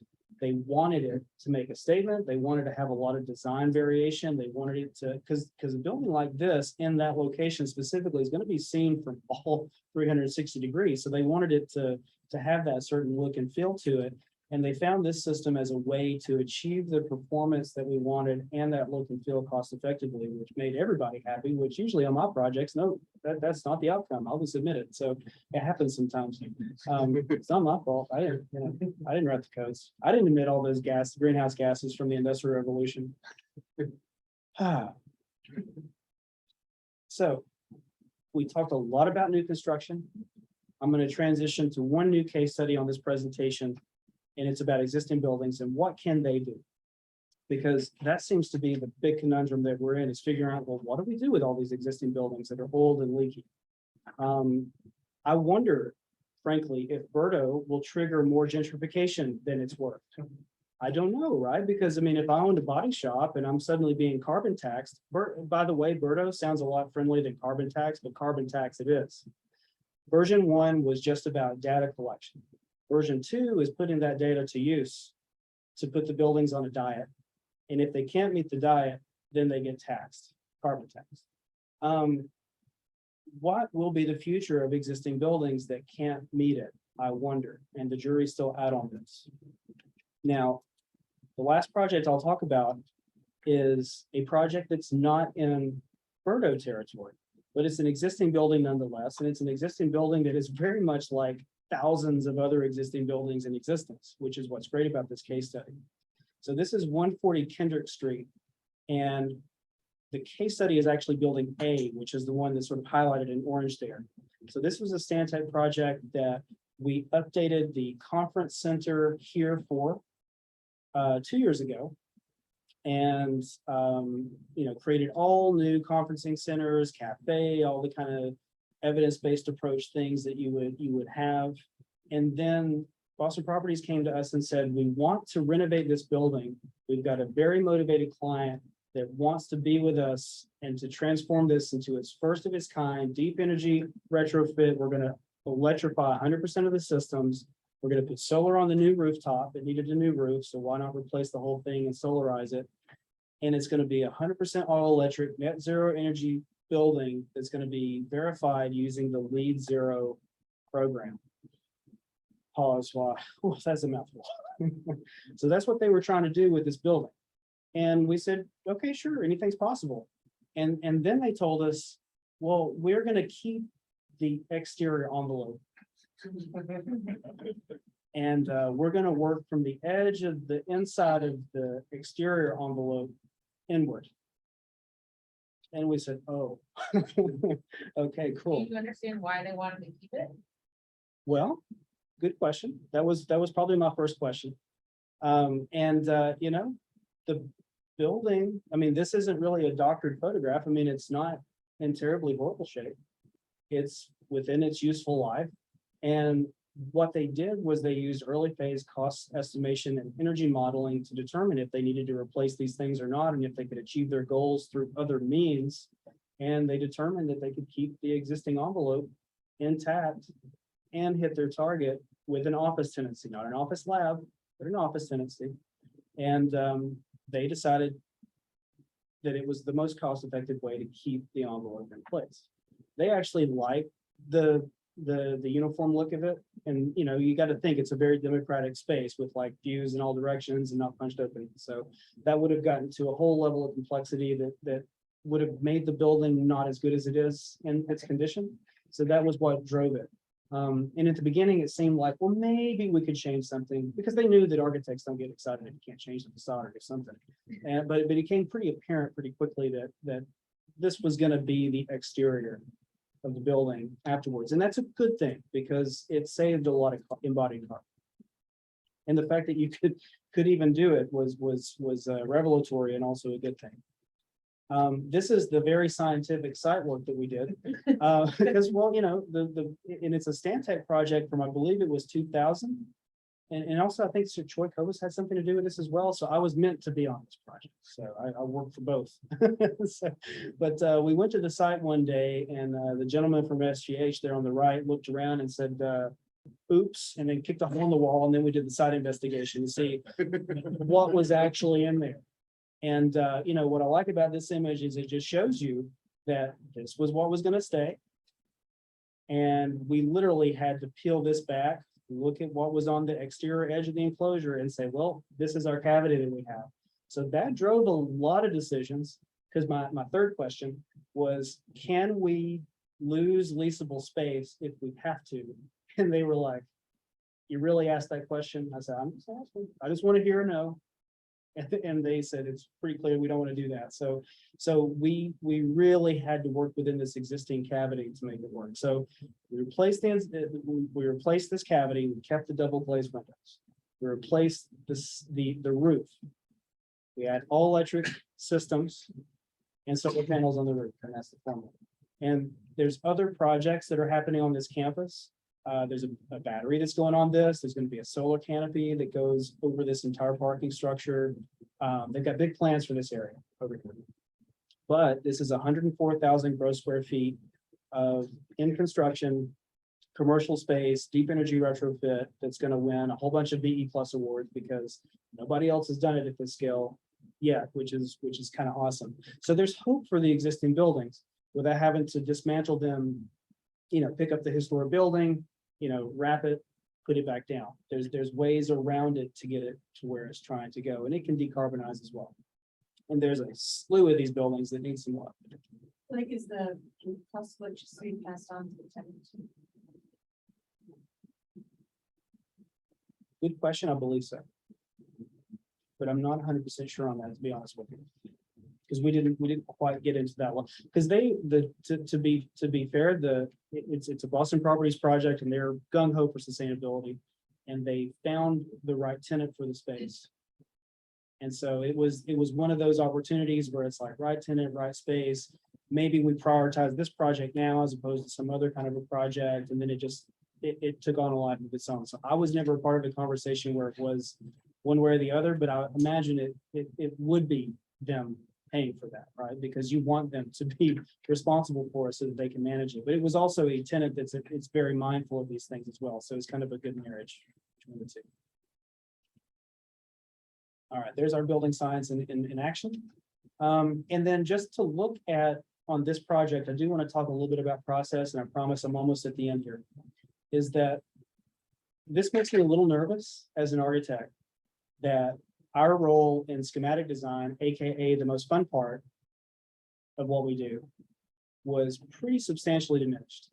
Speaker 2: wanted it to make a statement. They wanted to have a lot of design variation. They wanted it to, because a building like this in that location specifically is going to be seen from all 360 degrees. So they wanted it to have that certain look and feel to it. And they found this system as a way to achieve the performance that we wanted and that look and feel cost effectively, which made everybody happy, which usually on my projects, no, that's not the outcome. I'll just admit it. So it happens sometimes. It's not my fault. I didn't write the codes. I didn't emit all those greenhouse gases from the Industrial Revolution. So we talked a lot about new construction. I'm going to transition to one new case study on this presentation. And it's about existing buildings and what can they do? Because that seems to be the big conundrum that we're in, is figuring out, well, what do we do with all these existing buildings that are old and leaky? I wonder, frankly, if Berto will trigger more gentrification than it's worth. I don't know, right? Because I mean, if I owned a body shop and I'm suddenly being carbon taxed, by the way, Berto sounds a lot friendlier than carbon tax, but carbon tax it is. Version 1 was just about data collection. Version 2 is putting that data to use to put the buildings on a diet. And if they can't meet the diet, then they get taxed, carbon taxed. What will be the future of existing buildings that can't meet it? I wonder, and the jury's still out on this. Now, the last project I'll talk about is a project that's not in Berto territory, but it's an existing building nonetheless, and it's an existing building that is very much like thousands of other existing buildings in existence, which is what's great about this case study. So this is 140 Kendrick Street, and the case study is actually building A, which is the one that's sort of highlighted in orange there. So this was a Stantec project that we updated the conference center here for 2 years ago, and created all new conferencing centers, cafe, all the kind of evidence-based approach things that you would have. And then Boston Properties came to us and said, we want to renovate this building. We've got a very motivated client that wants to be with us and to transform this into its first of its kind, deep energy retrofit. We're going to electrify 100% of the systems. We're going to put solar on the new rooftop. It needed a new roof, so why not replace the whole thing and solarize it? And it's going to be 100% all electric, net zero energy building that's going to be verified using the LEED Zero program. Pause. Wow, that's a mouthful. So that's what they were trying to do with this building. And we said, okay, sure, anything's possible. And then they told us, well, we're going to keep the exterior envelope. And we're going to work from the edge of the inside of the exterior envelope inward. And we said, oh, okay, cool.
Speaker 3: Do you understand why they wanted to keep it?
Speaker 2: Well, good question. That was probably my first question. You know, the building, I mean, this isn't really a doctored photograph. I mean, it's not in terribly horrible shape. It's within its useful life. And what they did was they used early phase cost estimation and energy modeling to determine if they needed to replace these things or not, and if they could achieve their goals through other means. And they determined that they could keep the existing envelope intact and hit their target with an office tenancy, not an office lab, but an office tenancy. And they decided that it was the most cost-effective way to keep the envelope in place. They actually like the uniform look of it. And, you know, you got to think it's a very democratic space with like views in all directions and not punched open. So that would have gotten to a whole level of complexity that would have made the building not as good as it is in its condition. So that was what drove it. And at the beginning, it seemed like, well, maybe we could change something, because they knew that architects don't get excited if you can't change the facade or something. But it became pretty apparent pretty quickly that this was going to be the exterior of the building afterwards. And that's a good thing, because it saved a lot of embodied carbon. And the fact that you could even do it was revelatory and also a good thing. This is the very scientific site work that we did, because, well, you know, and it's a Stantec project from, I believe it was 2000. And also, I think Sir Troy Kovas had something to do with this as well. So I was meant to be on this project. So I worked for both. But we went to the site one day, and the gentleman from SGH there on the right looked around and said, oops, and then kicked a hole in the wall. And then we did the site investigation to see what was actually in there. And, you know, what I like about this image is it just shows you that this was what was going to stay. And we literally had to peel this back, look at what was on the exterior edge of the enclosure and say, well, this is our cavity that we have. So that drove a lot of decisions, because my third question was, can we lose leasable space if we have to? And they were like, you really asked that question? I said, I'm just asking. I just want to hear a no. And they said, it's pretty clear we don't want to do that. So we really had to work within this existing cavity to make it work. So we replaced this cavity. We kept the double glazed windows. We replaced the roof. We had all electric systems and solar panels on the roof, and that's the formula. And there's other projects that are happening on this campus. There's a battery that's going on this. There's going to be a solar canopy that goes over this entire parking structure. They've got big plans for this area over here. But this is 104,000 gross square feet of in construction commercial space, deep energy retrofit that's going to win a whole bunch of VE Plus awards, because nobody else has done it at this scale yet, which is kind of awesome. So there's hope for the existing buildings without having to dismantle them, you know, pick up the historic building, you know, wrap it, put it back down. There's ways around it to get it to where it's trying to go, and it can decarbonize as well. And there's a slew of these buildings that need some work.
Speaker 8: Like, is the cost switch being passed on to the tenants?
Speaker 2: Good question, I believe so. But I'm not 100% sure on that, to be honest with you. Because we didn't quite get into that one. Because to be fair, it's a Boston Properties project, and they're gung ho for sustainability, and they found the right tenant for the space. And so it was one of those opportunities where it's like right tenant, right space. Maybe we prioritize this project now as opposed to some other kind of a project, and then it took on a life of its own. So I was never a part of the conversation where it was one way or the other, but I imagine it would be them paying for that, right? Because you want them to be responsible for it so that they can manage it. But it was also a tenant it's very mindful of these things as well. So it's kind of a good marriage between the two. All right, there's our building science in action. And then just to look at on this project, I do want to talk a little bit about process, and I promise I'm almost at the end here, is that this makes me a little nervous as an architect that our role in schematic design, AKA the most fun part of what we do, was pretty substantially diminished,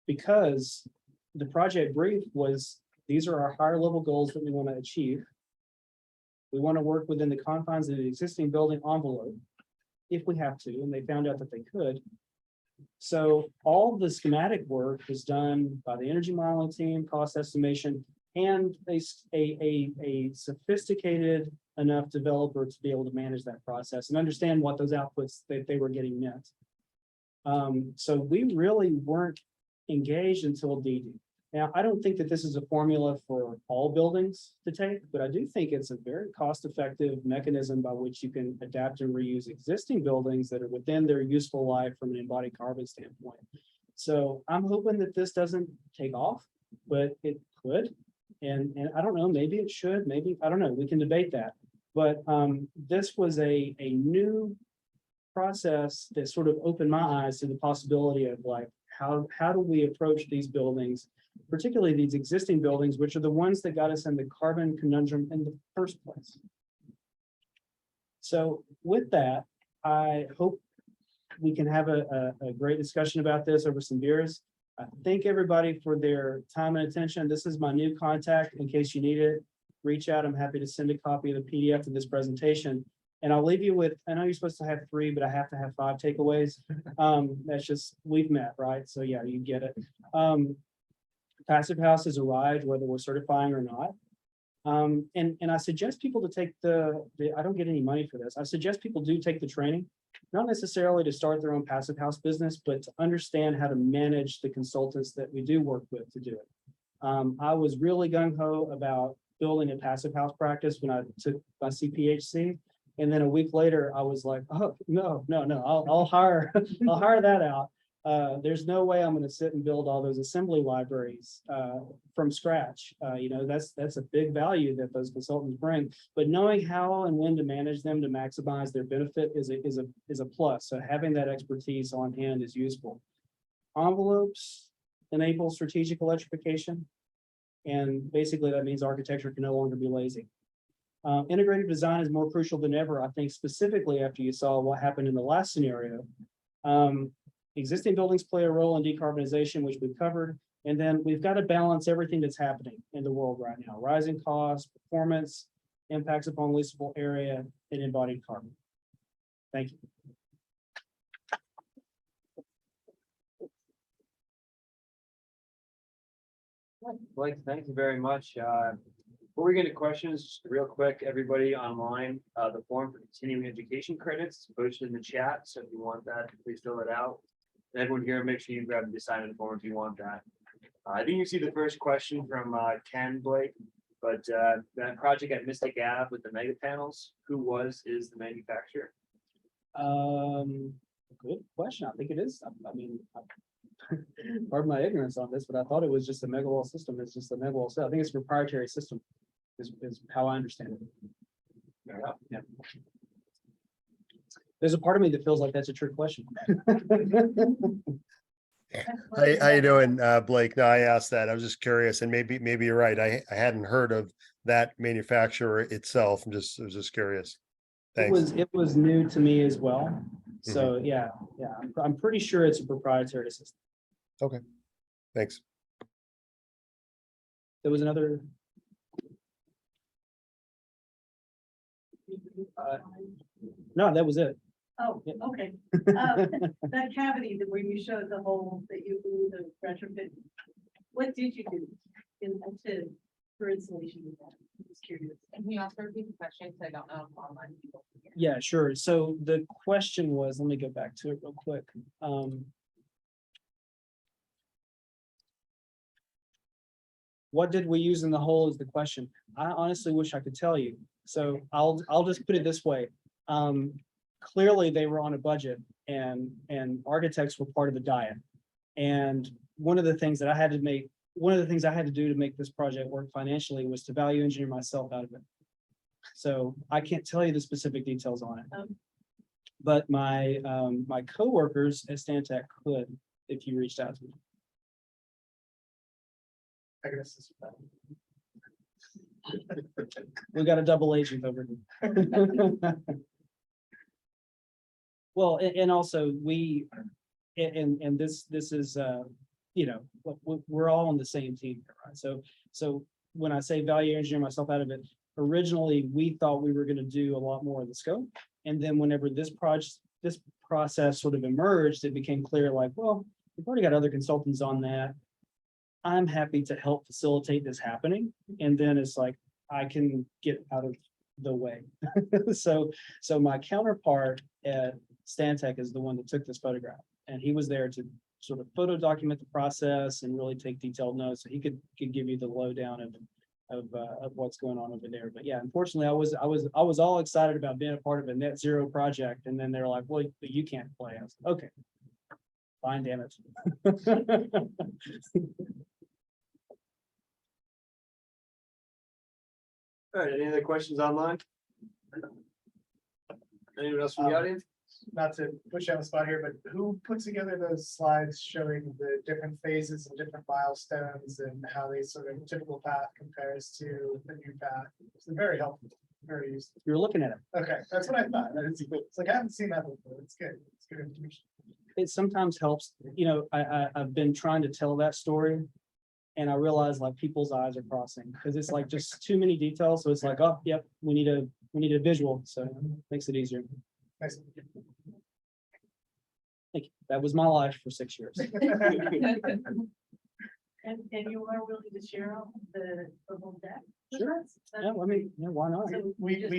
Speaker 2: because the project brief was, these are our higher level goals that we want to achieve. We want to work within the confines of the existing building envelope if we have to, and they found out that they could. So all the schematic work was done by the energy modeling team, cost estimation, and a sophisticated enough developer to be able to manage that process and understand what those outputs that they were getting met. So we really weren't engaged until DD. Now, I don't think that this is a formula for all buildings to take, but I do think it's a very cost-effective mechanism by which you can adapt and reuse existing buildings that are within their useful life from an embodied carbon standpoint. So I'm hoping that this doesn't take off, but it could. And I don't know, maybe it should, maybe, I don't know, we can debate that. But this was a new process that sort of opened my eyes to the possibility of like, how do we approach these buildings, particularly these existing buildings, which are the ones that got us in the carbon conundrum in the first place. So with that, I hope we can have a great discussion about this over some beers. I thank everybody for their time and attention. This is my new contact in case you need it. Reach out. I'm happy to send a copy of the PDF of this presentation. And I'll leave you with, I know you're supposed to have 3, but I have to have 5 takeaways. That's just, we've met, right? So yeah, you get it. Passive House has arrived, whether we're certifying or not. And I suggest people to take I don't get any money for this. I suggest people do take the training, not necessarily to start their own Passive House business, but to understand how to manage the consultants that we do work with to do it. I was really gung-ho about building a Passive House practice when I took my CPHC. And then a week later, I was like, oh, no, I'll hire, I'll hire that out. There's no way I'm going to sit and build all those assembly libraries from scratch. You know, that's a big value that those consultants bring. But knowing how and when to manage them to maximize their benefit is a plus. So having that expertise on hand is useful. Envelopes enable strategic electrification, and basically that means architecture can no longer be lazy. Integrated design is more crucial than ever, I think, specifically after you saw what happened in the last scenario. Existing buildings play a role in decarbonization, which we've covered, and then we've got to balance everything that's happening in the world right now: rising costs, performance, impacts upon leasable area, and embodied carbon. Thank you.
Speaker 7: Blake, thank you very much. Before we get to questions, just real quick, everybody online, the form for continuing education credits is posted in the chat. So if you want that, please fill it out. And everyone here, make sure you grab the sign-in form if you want that. I think you see the first question from Ken, Blake, but that project at Mystic Ave with the mega panels, is the manufacturer?
Speaker 2: Good question. I think it is. I mean, pardon my ignorance on this, but I thought it was just a mega wall system. It's just a mega wall. So I think it's a proprietary system is how I understand it. Yeah. There's a part of me that feels like that's a trick question.
Speaker 9: How you doing, Blake? No, I asked that. I was just curious, and maybe you're right. I hadn't heard of that manufacturer itself. I was just curious. Thanks.
Speaker 2: It was new to me as well. So yeah, I'm pretty sure it's a proprietary system.
Speaker 9: Okay, thanks.
Speaker 2: There was another. No, that was it.
Speaker 8: Oh, okay. That cavity that where you showed the hole that you do the retrofit, what did you do for insulation with that? I'm just curious.
Speaker 3: And we also repeat the question, because I don't know if online people can hear.
Speaker 2: Yeah, sure. So the question was, let me go back to it real quick. What did we use in the hole is the question. I honestly wish I could tell you. So I'll just put it this way. Clearly they were on a budget and architects were part of the diet. And one of the things I had to do to make this project work financially was to value engineer myself out of it. So I can't tell you the specific details on it. But my my coworkers at Stantec could, if you reached out to me.
Speaker 6: I guess this.
Speaker 2: We got a double agent over here. Well, and also this is, you know, we're all on the same team here, right? So when I say value engineer myself out of it, originally we thought we were going to do a lot more of the scope. And then whenever this this process sort of emerged, it became clear like, well, we've already got other consultants on that. I'm happy to help facilitate this happening. And then it's like, I can get out of the way. So my counterpart at Stantec is the one that took this photograph. And he was there to sort of photo document the process and really take detailed notes. So he could give you the lowdown of what's going on over there. But yeah, unfortunately, I was all excited about being a part of a net zero project. And then they're like, well, but you can't play. I was like, okay, fine, damn it.
Speaker 7: All right, any other questions online? Anyone else from the audience?
Speaker 6: Not to push you on the spot here, but who put together those slides showing the different phases and different milestones and how they sort of typical path compares to the new path? It's very helpful, very useful.
Speaker 2: You're looking at it.
Speaker 6: Okay, that's what I thought. It's like, I haven't seen that before. It's good. It's good information.
Speaker 2: It sometimes helps, I've been trying to tell that story. And I realize like people's eyes are crossing because it's like just too many details. So it's like, oh, yep, we need a visual. So it makes it easier.
Speaker 6: Nice.
Speaker 2: Thank you. That was my life for 6 years.
Speaker 8: And you are willing to share all the whole deck? with
Speaker 2: Sure.
Speaker 8: us?
Speaker 2: Yeah, I mean, yeah, why not?
Speaker 8: So
Speaker 6: We
Speaker 8: just-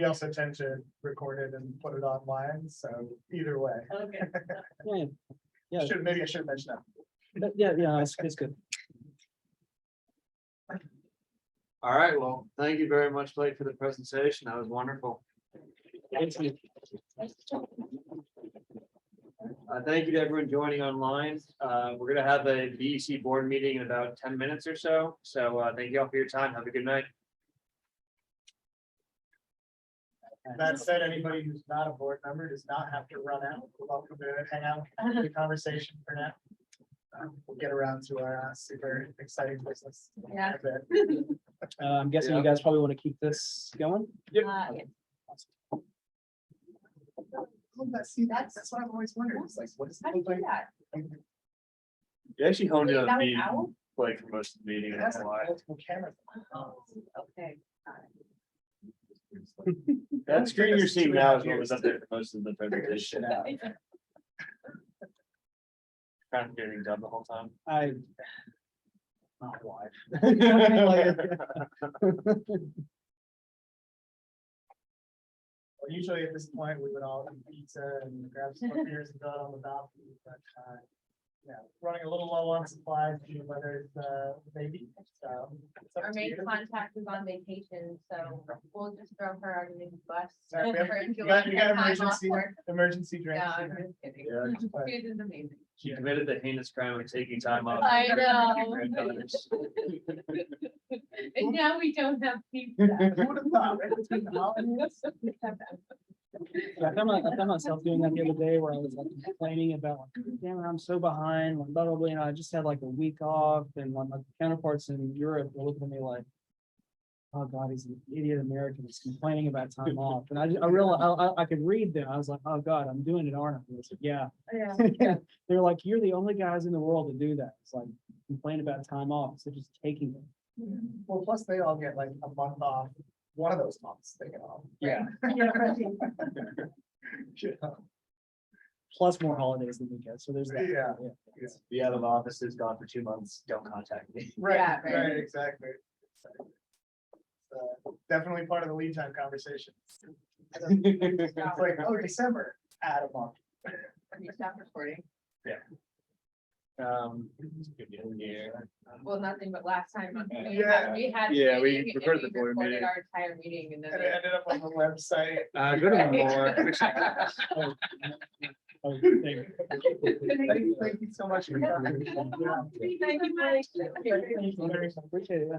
Speaker 6: also tend to record it and put it online. So either way,
Speaker 8: Okay.
Speaker 2: Yeah, yeah,
Speaker 6: maybe I should mention that.
Speaker 2: yeah, it's good.
Speaker 7: All right, well, thank you very much, Blake, for the presentation. That was wonderful.
Speaker 2: Thank you.
Speaker 7: Thank you to everyone joining online. We're gonna have a BEC board meeting in about 10 minutes or so. So thank you all for your time. Have a good night.
Speaker 6: That said, anybody who's not a board member does not have to run out. We're welcome to hang out, have a conversation for now. We'll get around to our super exciting business.
Speaker 3: Yeah.
Speaker 2: I'm guessing you guys probably want to keep this going.
Speaker 3: Yeah.
Speaker 6: That's what I've always wondered. It's like, what is
Speaker 3: How do you do that?
Speaker 7: You actually honed in
Speaker 3: Wait,
Speaker 7: on
Speaker 3: that was
Speaker 7: me,
Speaker 3: Owl?
Speaker 7: Blake, for most of the meeting.
Speaker 6: It
Speaker 7: and
Speaker 6: has
Speaker 7: that's
Speaker 6: like
Speaker 7: why.
Speaker 6: multiple cameras.
Speaker 3: Oh, okay.
Speaker 7: That screen you're seeing now is what was up there for most of the presentation. Trying to get it done the whole time.
Speaker 2: My wife.
Speaker 6: Well, usually at this point, we would all eat pizza and grab some beers and go out on the balcony, but, yeah, running a little low on supplies, whether it's, maybe, so. it's up
Speaker 3: Our
Speaker 6: to
Speaker 3: main
Speaker 6: you.
Speaker 3: contact is on vacation, so we'll just throw her under the bus.
Speaker 6: Sorry, we have-
Speaker 3: for
Speaker 6: you
Speaker 3: enjoying
Speaker 6: got
Speaker 3: her time off
Speaker 6: emergency,
Speaker 3: work.
Speaker 6: emergency drinks.
Speaker 3: No, I'm just kidding.
Speaker 7: Yeah.
Speaker 3: Susan's amazing.
Speaker 7: She committed the heinous crime of taking time off.
Speaker 3: I know.
Speaker 7: Granddaughters.
Speaker 3: And now we don't have pizza.
Speaker 6: Who would have thought, right between the holidays?
Speaker 2: I found myself doing that the other day where I was like complaining about, like, damn it, I'm so behind, like, blah, blah, blah, I just had like a week off and like my counterparts in Europe were looking at me like, oh God, he's an idiot American, he's complaining about time off. And I realized I could read them. I was like, oh God, I'm doing it, aren't I? And I said, yeah.
Speaker 3: Yeah.
Speaker 2: They're like, you're the only guys in the world to do that. It's like complain about time off, so just taking it.
Speaker 6: Well, plus they all get like a month off, one of those months they get off.
Speaker 2: Yeah.
Speaker 8: Yeah, right.
Speaker 6: Yeah.
Speaker 2: Plus more holidays than we get, so there's that.
Speaker 6: Yeah.
Speaker 7: Be out of office is gone for 2 months. Don't contact me.
Speaker 6: Right,
Speaker 3: Yeah, right.
Speaker 6: right, exactly. Definitely part of the lead time conversation. It's like, oh, December, add a month.
Speaker 3: You stop recording.
Speaker 7: Yeah.
Speaker 3: Well, nothing but last time.
Speaker 6: Yeah.
Speaker 3: We had.
Speaker 7: Yeah,
Speaker 3: a
Speaker 7: we
Speaker 3: meeting and
Speaker 7: recorded the board meeting.
Speaker 3: Our entire meeting and then.
Speaker 6: And it ended up on the website.
Speaker 7: Go to more.
Speaker 2: Oh, thank you.
Speaker 6: Thank you so much for coming.
Speaker 3: Thank you, Mike.
Speaker 2: Appreciate it.